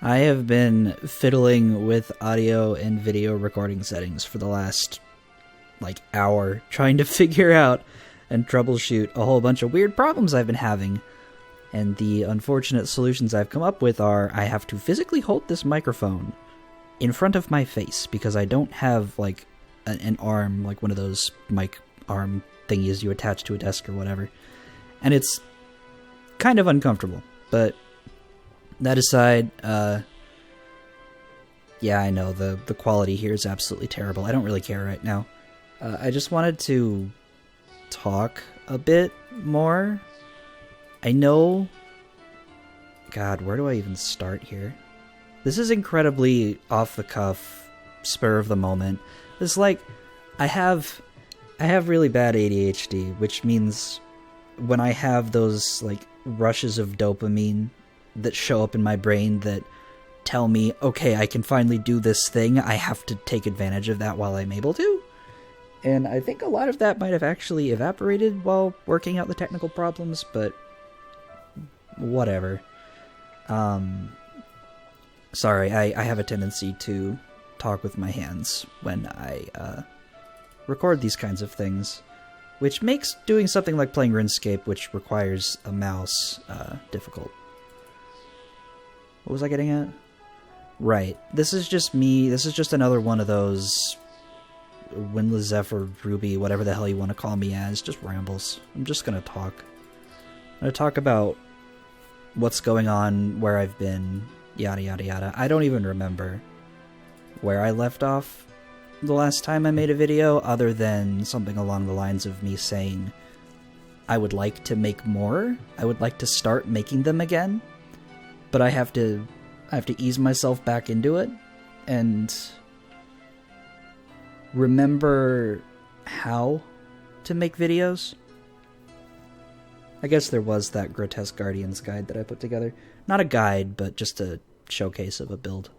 I have been fiddling with audio and video recording settings for the last, hour, trying to figure out and troubleshoot a whole bunch of weird problems I've been having. And the unfortunate solutions I've come up with are, I have to physically hold this microphone in front of my face, because I don't have, an arm, like one of those mic arm thingies you attach to a desk or whatever. And it's kind of uncomfortable, but that aside, yeah, I know, the quality here is absolutely terrible. I don't really care right now. I just wanted to talk a bit more. I know... God, where do I even start here? This is incredibly off-the-cuff, spur of the moment. It's like, I have really bad ADHD, which means when I have those, rushes of dopamine that show up in my brain that tell me, okay, I can finally do this thing, I have to take advantage of that while I'm able to. And I think a lot of that might have actually evaporated while working out the technical problems, but whatever. Sorry, I have a tendency to talk with my hands when I record these kinds of things, which makes doing something like playing RuneScape, which requires a mouse, difficult. What was I getting at? Right. This is just me. This is just another one of those Windless Zephyr, Ruby, whatever the hell you want to call me as, just rambles. I'm just going to talk. I'm going to talk about what's going on, where I've been, yada yada yada. I don't even remember where I left off the last time I made a video, other than something along the lines of me saying I would like to make more. I would like to start making them again, but I have to ease myself back into it and remember how to make videos. I guess there was that Grotesque Guardians guide that I put together. Not a guide, but just a showcase of a build.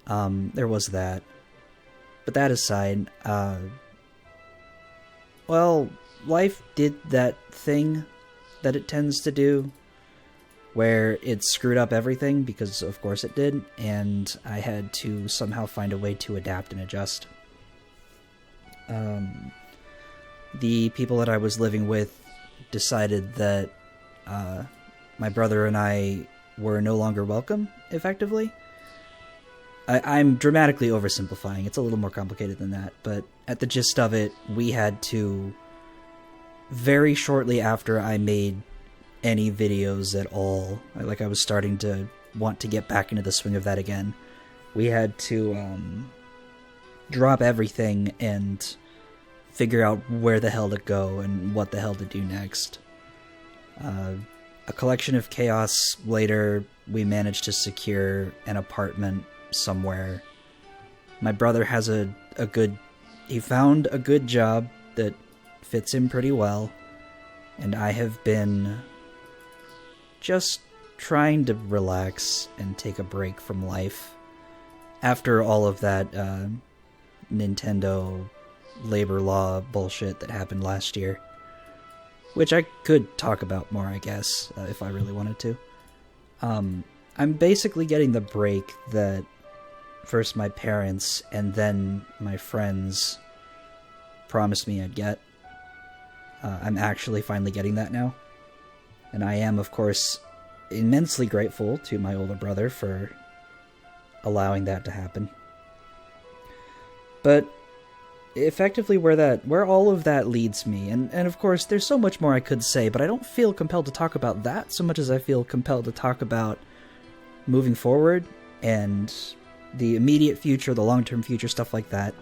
There was that. But that aside, well, life did that thing that it tends to do, where it screwed up everything, because of course it did, and I had to somehow find a way to adapt and adjust. The people that I was living with decided that my brother and I were no longer welcome, effectively. I'm dramatically oversimplifying. It's a little more complicated than that, but at the gist of it, we had to, very shortly after I made any videos at all, I was starting to want to get back into the swing of that again, we had to drop everything and figure out where the hell to go and what the hell to do next. A collection of chaos later, we managed to secure an apartment somewhere. My brother has he found a good job that fits him pretty well, and I have been just trying to relax and take a break from life after all of that Nintendo labor law bullshit that happened last year, which I could talk about more, I guess, if I really wanted to. I'm basically getting the break that first my parents and then my friends promised me I'd get. I'm actually finally getting that now. And I am, of course, immensely grateful to my older brother for allowing that to happen. But effectively where all of that leads me, and of course there's so much more I could say, but I don't feel compelled to talk about that so much as I feel compelled to talk about moving forward and the immediate future, the long-term future, stuff like that.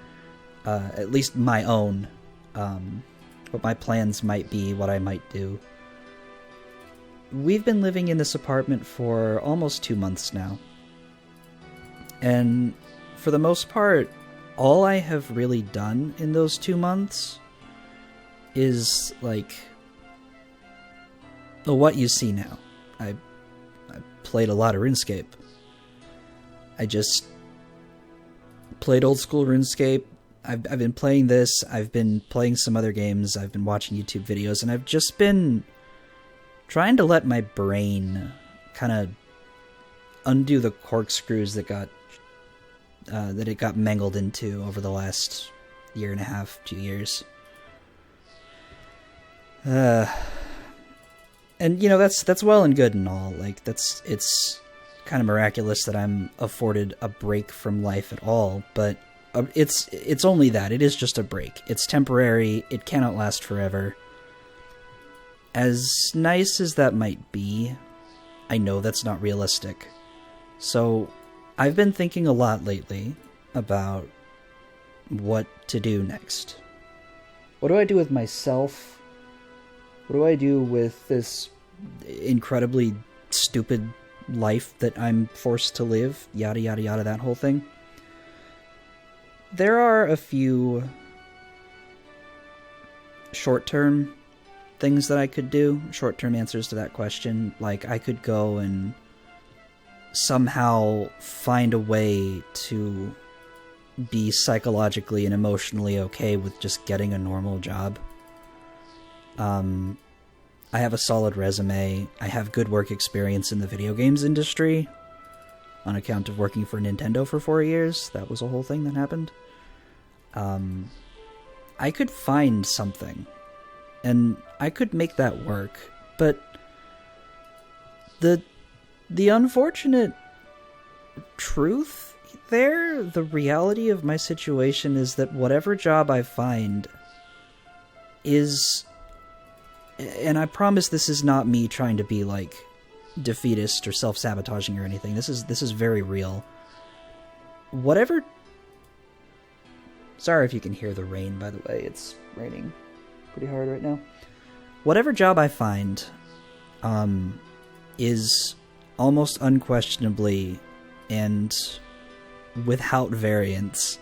At least my own, what my plans might be, what I might do. We've been living in this apartment for almost 2 months now. And for the most part, all I have really done in those 2 months is, what you see now. I played a lot of RuneScape. I just played old school RuneScape. I've been playing this, I've been playing some other games, I've been watching YouTube videos, and I've just been trying to let my brain kind of undo the corkscrews that it got mangled into over the last year and a half, 2 years. And that's well and good and all. Like, it's kind of miraculous that I'm afforded a break from life at all, but it's only that. It is just a break. It's temporary. It cannot last forever. As nice as that might be, I know that's not realistic. So I've been thinking a lot lately about what to do next. What do I do with myself? What do I do with this incredibly stupid life that I'm forced to live? Yada, yada, yada, that whole thing. There are a few short-term things that I could do, short-term answers to that question. Like, I could go and somehow find a way to be psychologically and emotionally okay with just getting a normal job. I have a solid resume. I have good work experience in the video games industry on account of working for Nintendo for 4 years. That was a whole thing that happened. I could find something, and I could make that work, but the unfortunate truth there, the reality of my situation is that whatever job I find is, and I promise this is not me trying to be like defeatist or self-sabotaging or anything. This is very real. Sorry if you can hear the rain, by the way. It's raining pretty hard right now. Whatever job I find is almost unquestionably and without variance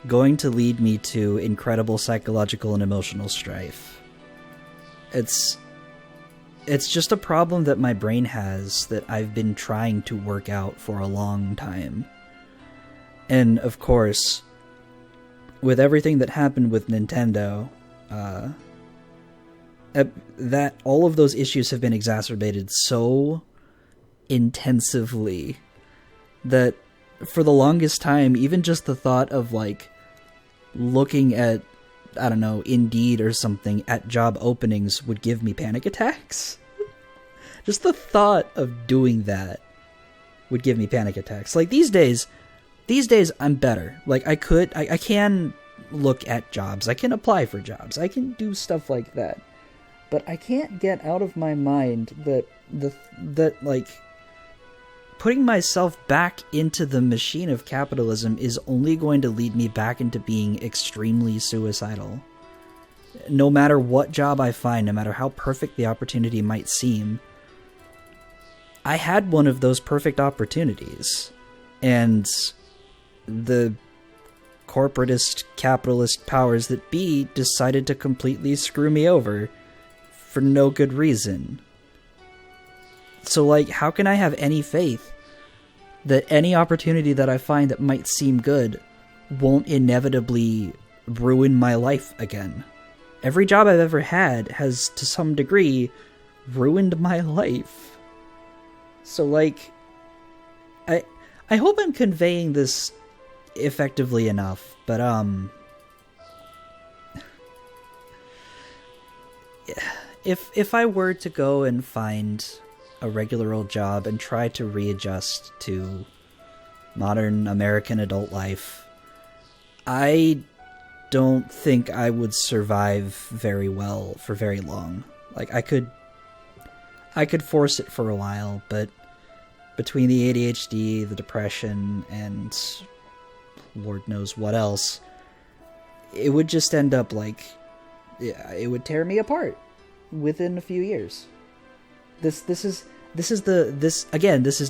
going to lead me to incredible psychological and emotional strife. It's just a problem that my brain has that I've been trying to work out for a long time. And of course, with everything that happened with Nintendo, that all of those issues have been exacerbated so intensively that for the longest time, even just the thought of like looking at, I don't know, Indeed or something at job openings would give me panic attacks. Just the thought of doing that would give me panic attacks. Like these days I'm better. Like I can look at jobs. I can apply for jobs. I can do stuff like that. But I can't get out of my mind that like putting myself back into the machine of capitalism is only going to lead me back into being extremely suicidal. No matter what job I find, no matter how perfect the opportunity might seem, I had one of those perfect opportunities, and the corporatist capitalist powers that be decided to completely screw me over for no good reason. So, like, how can I have any faith that any opportunity that I find that might seem good won't inevitably ruin my life again? Every job I've ever had has, to some degree, ruined my life. So, like, I hope I'm conveying this effectively enough, but, if I were to go and find a regular old job and try to readjust to modern American adult life, I don't think I would survive very well for very long. Like, I could force it for a while, but between the ADHD, the depression, and Lord knows what else, it would just end up like, it would tear me apart within a few years. This is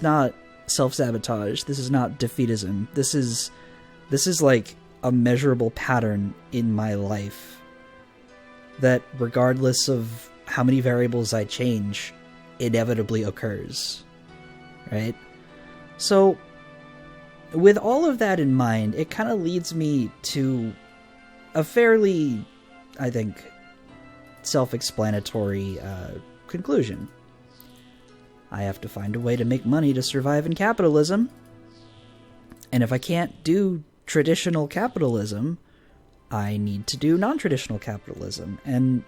not self-sabotage. This is not defeatism. This is like a measurable pattern in my life that, regardless of how many variables I change, inevitably occurs. Right? So, with all of that in mind, it kind of leads me to a fairly, I think, self-explanatory conclusion. I have to find a way to make money to survive in capitalism. And if I can't do traditional capitalism, I need to do non-traditional capitalism. And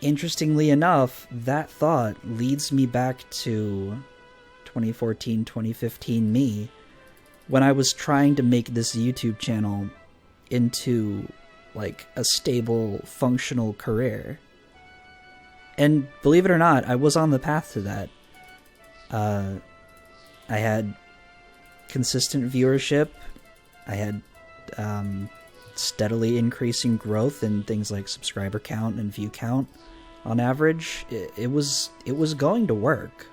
interestingly enough, that thought leads me back to 2014, 2015 me, when I was trying to make this YouTube channel into, like, a stable, functional career. And believe it or not, I was on the path to that. I had consistent viewership. I had steadily increasing growth in things like subscriber count and view count on average. It was going to work.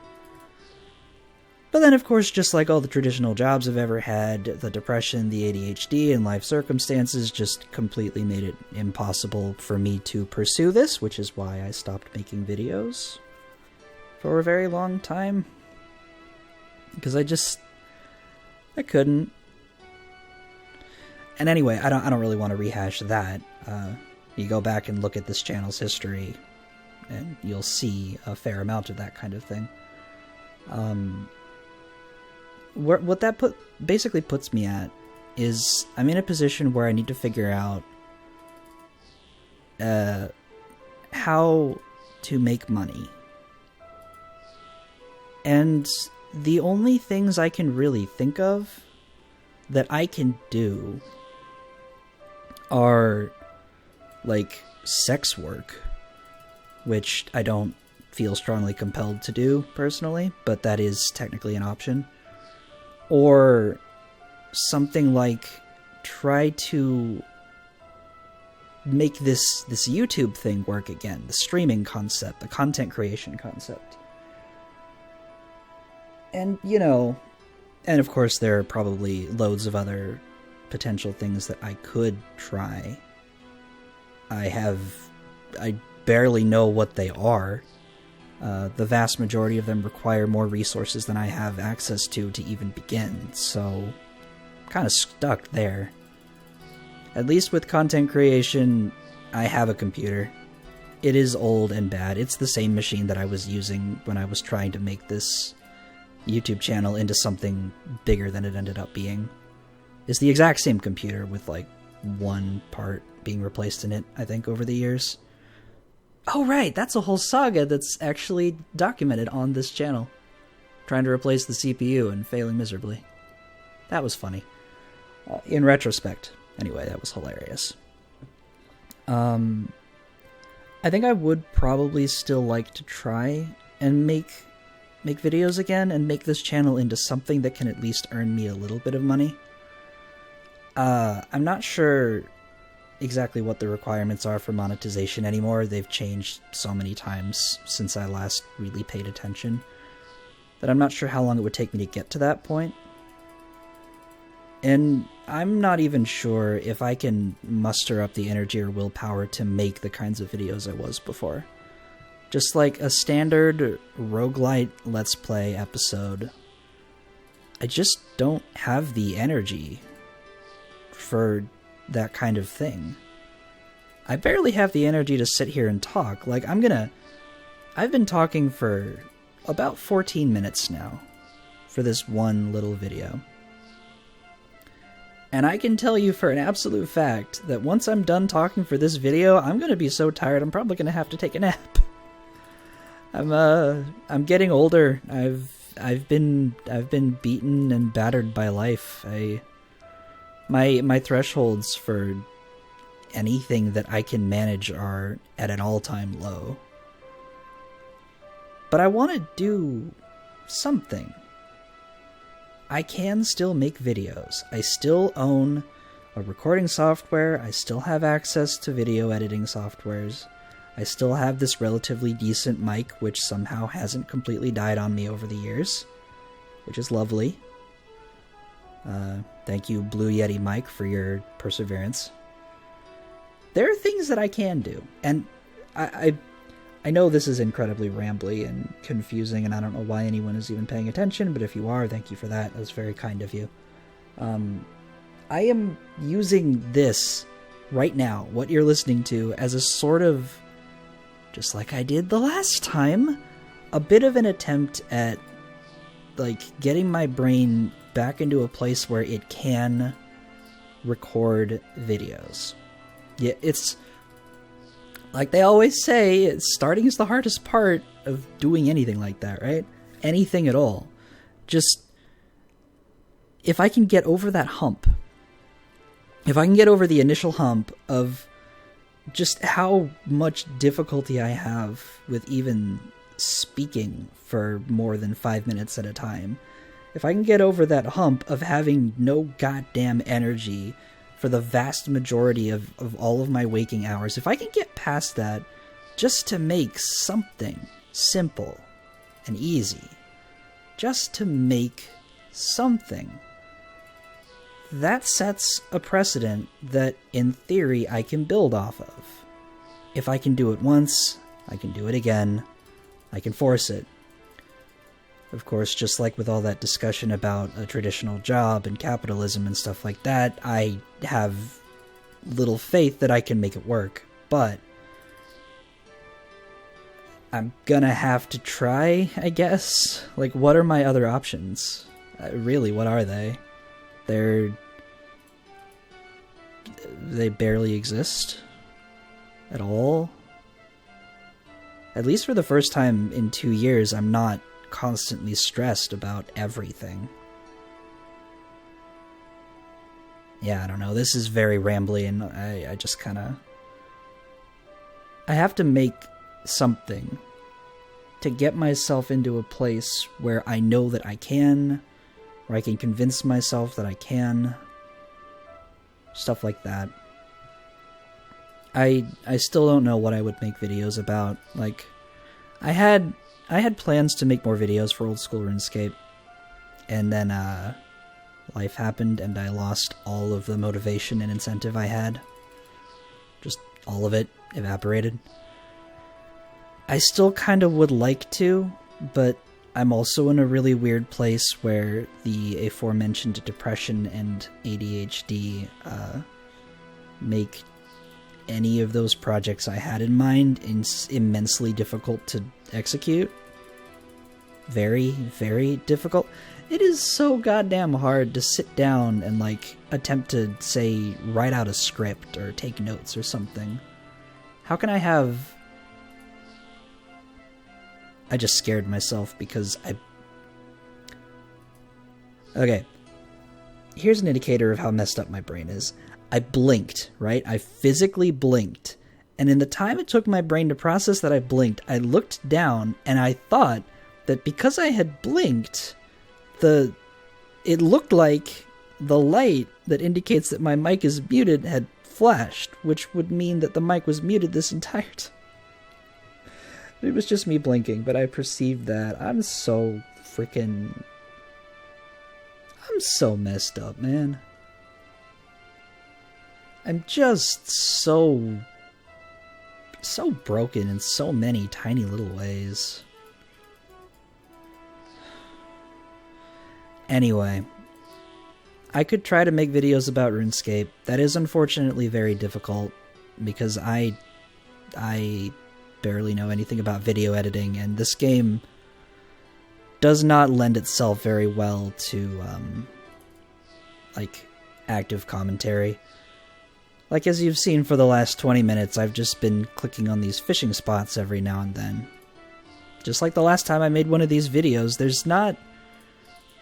But then, of course, just like all the traditional jobs I've ever had, the depression, the ADHD, and life circumstances just completely made it impossible for me to pursue this, which is why I stopped making videos for a very long time. Because I couldn't. And anyway, I don't really want to rehash that. You go back and look at this channel's history, and you'll see a fair amount of that kind of thing. What that basically puts me at is I'm in a position where I need to figure out how to make money. And the only things I can really think of that I can do are, like, sex work, which I don't feel strongly compelled to do personally, but that is technically an option. Or something like try to make this YouTube thing work again, the streaming concept, the content creation concept. And, you know, and of course there are probably loads of other potential things that I could try. I barely know what they are. The vast majority of them require more resources than I have access to even begin, so I'm kind of stuck there. At least with content creation, I have a computer. It is old and bad. It's the same machine that I was using when I was trying to make this YouTube channel into something bigger than it ended up being. It's the exact same computer with, like, one part being replaced in it, I think, over the years. Oh, right, that's a whole saga that's actually documented on this channel. Trying to replace the CPU and failing miserably. That was funny. In retrospect. Anyway, that was hilarious. I think I would probably still like to try and make videos again and make this channel into something that can at least earn me a little bit of money. I'm not sure exactly what the requirements are for monetization anymore. They've changed so many times since I last really paid attention that I'm not sure how long it would take me to get to that point. And I'm not even sure if I can muster up the energy or willpower to make the kinds of videos I was before. Just like a standard roguelite Let's Play episode, I just don't have the energy for that kind of thing. I barely have the energy to sit here and talk. Like, I've been talking for about 14 minutes now for this one little video. And I can tell you for an absolute fact that once I'm done talking for this video, I'm gonna be so tired I'm probably gonna have to take a nap. I'm getting older. I've been beaten and battered by life. My thresholds for anything that I can manage are at an all-time low. But I want to do something. I can still make videos. I still own a recording software. I still have access to video editing softwares. I still have this relatively decent mic, which somehow hasn't completely died on me over the years, which is lovely. Thank you, Blue Yeti mic, for your perseverance. There are things that I can do, and I know this is incredibly rambly and confusing, and I don't know why anyone is even paying attention, but if you are, thank you for that. That's very kind of you. I am using this right now, what you're listening to, as a sort of, just like I did the last time, a bit of an attempt at, like, getting my brain back into a place where it can record videos. Yeah, it's like they always say, starting is the hardest part of doing anything like that, right? Anything at all. Just, if I can get over that hump, if I can get over the initial hump of just how much difficulty I have with even speaking for more than 5 minutes at a time, if I can get over that hump of having no goddamn energy for the vast majority of all of my waking hours, if I can get past that just to make something simple and easy, just to make something, that sets a precedent that, in theory, I can build off of. If I can do it once, I can do it again. I can force it. Of course, just like with all that discussion about a traditional job and capitalism and stuff like that, I have little faith that I can make it work. But I'm gonna have to try, I guess. Like, what are my other options? Really, what are they? They barely exist at all. At least for the first time in 2 years, I'm not constantly stressed about everything. Yeah, I don't know. This is very rambly, and I just kind of... I have to make something to get myself into a place where I know that I can, where I can convince myself that I can. Stuff like that. I still don't know what I would make videos about. Like, I had plans to make more videos for Old School RuneScape, and then life happened and I lost all of the motivation and incentive I had. Just all of it evaporated. I still kind of would like to, but I'm also in a really weird place where the aforementioned depression and ADHD make any of those projects I had in mind immensely difficult to execute. Very, very difficult. It is so goddamn hard to sit down and, like, attempt to, say, write out a script or take notes or something. How can I have... I just scared myself because Okay. Here's an indicator of how messed up my brain is. I blinked, right? I physically blinked. And in the time it took my brain to process that I blinked, I looked down and I thought that because I had blinked, it looked like the light that indicates that my mic is muted had flashed, which would mean that the mic was muted this entire time. It was just me blinking, but I perceived that. I'm so messed up, man. I'm just so broken in so many tiny little ways. Anyway, I could try to make videos about RuneScape. That is unfortunately very difficult because I barely know anything about video editing, and this game does not lend itself very well to like active commentary. Like, as you've seen for the last 20 minutes, I've just been clicking on these fishing spots every now and then. Just like the last time I made one of these videos, there's not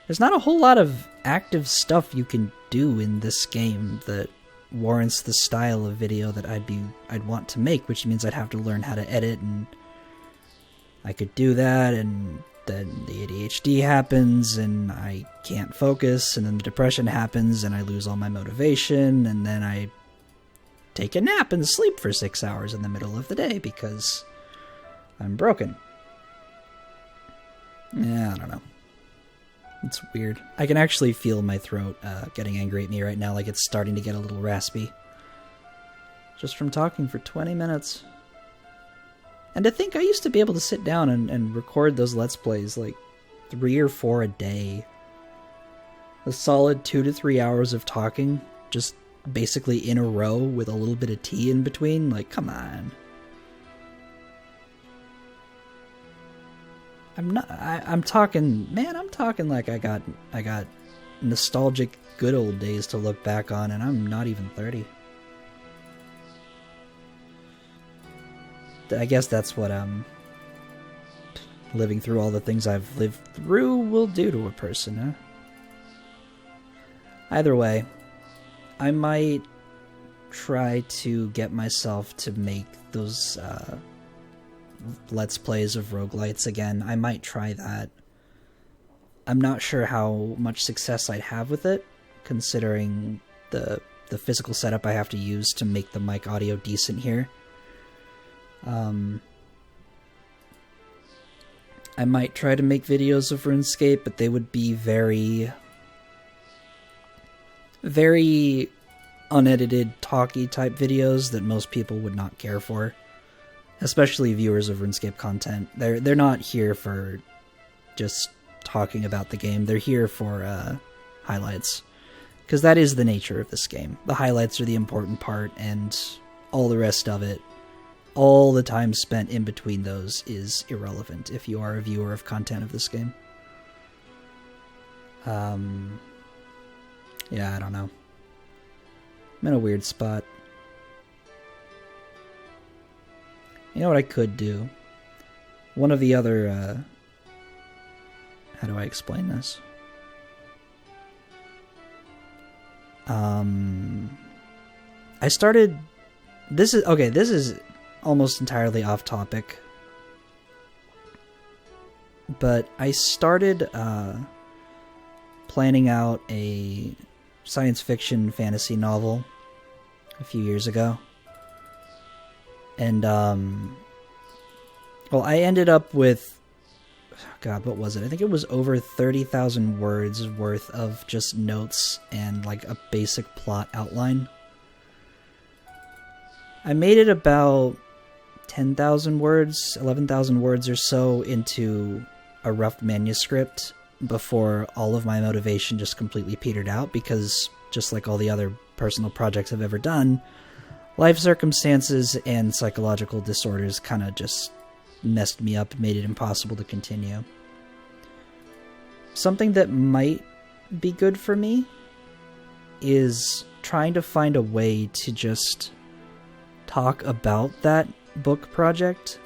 a whole lot of active stuff you can do in this game that warrants the style of video that I'd want to make, which means I'd have to learn how to edit, and I could do that, and then the ADHD happens, and I can't focus, and then the depression happens, and I lose all my motivation, and then I take a nap and sleep for 6 hours in the middle of the day because I'm broken. Yeah, I don't know. It's weird. I can actually feel my throat getting angry at me right now, like it's starting to get a little raspy. Just from talking for 20 minutes. And to think I used to be able to sit down and record those Let's Plays like 3 or 4 a day. A solid 2 to 3 hours of talking, just basically in a row with a little bit of tea in between. Like, come on. I'm not. I'm talking, man. I'm talking like I got nostalgic good old days to look back on, and I'm not even 30. I guess that's what living through all the things I've lived through will do to a person, huh? Either way, I might try to get myself to make those Let's Plays of roguelites again. I might try that. I'm not sure how much success I'd have with it, considering the physical setup I have to use to make the mic audio decent here. I might try to make videos of RuneScape, but they would be very, very unedited, talky type videos that most people would not care for. Especially viewers of RuneScape content. They're not here for just talking about the game. They're here for highlights. Because that is the nature of this game. The highlights are the important part, and all the rest of it, all the time spent in between those, is irrelevant if you are a viewer of content of this game. Yeah, I don't know. I'm in a weird spot. You know what I could do? One of the other, how do I explain this? I started... This is almost entirely off topic. But I started, planning out a science fiction fantasy novel a few years ago. And, well, I ended up with, God, what was it? I think it was over 30,000 words worth of just notes and, like, a basic plot outline. I made it about 10,000 words, 11,000 words or so into a rough manuscript before all of my motivation just completely petered out, because, just like all the other personal projects I've ever done, life circumstances and psychological disorders kind of just messed me up and made it impossible to continue. Something that might be good for me is trying to find a way to just talk about that book project.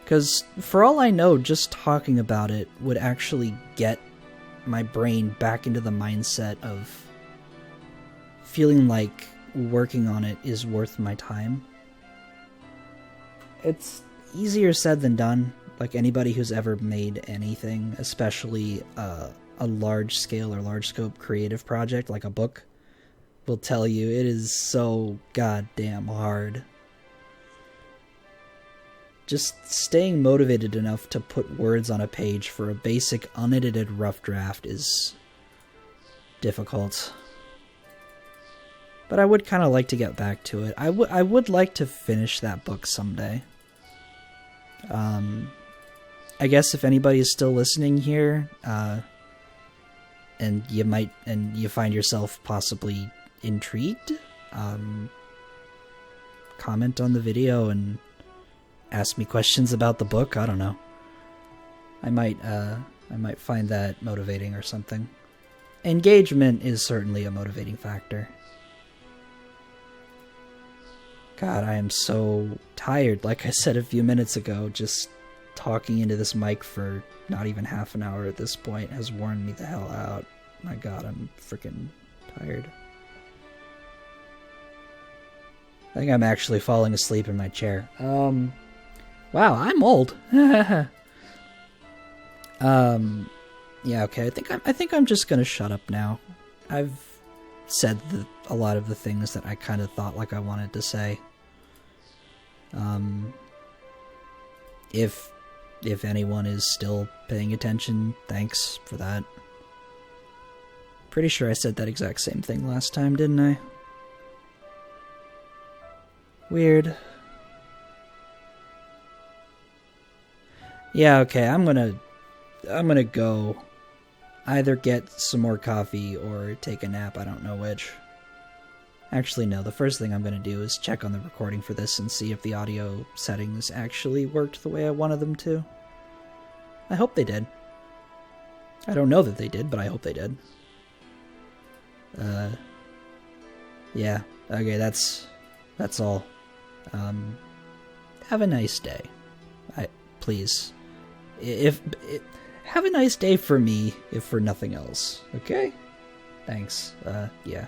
Because for all I know, just talking about it would actually get my brain back into the mindset of feeling like working on it is worth my time. It's easier said than done. Like anybody who's ever made anything, especially a large scale or large scope creative project like a book, will tell you it is so goddamn hard. Just staying motivated enough to put words on a page for a basic unedited rough draft is difficult. But I would kind of like to get back to it. I would like to finish that book someday. I guess if anybody is still listening here, and you find yourself possibly intrigued, comment on the video and ask me questions about the book. I don't know. I might find that motivating or something. Engagement is certainly a motivating factor. God, I am so tired. Like I said a few minutes ago, just talking into this mic for not even half an hour at this point has worn me the hell out. My God, I'm freaking tired. I think I'm actually falling asleep in my chair. Wow, I'm old. Yeah, okay. I think I'm just gonna shut up now. I've said a lot of the things that I kind of thought like I wanted to say. If anyone is still paying attention, thanks for that. Pretty sure I said that exact same thing last time, didn't I? Weird. Yeah, okay, I'm gonna go either get some more coffee or take a nap, I don't know which. Actually, no, the first thing I'm gonna do is check on the recording for this and see if the audio settings actually worked the way I wanted them to. I hope they did. I don't know that they did, but I hope they did. Yeah. Okay, that's all. Have a nice day. Please. Have a nice day for me, if for nothing else. Okay? Thanks. Yeah.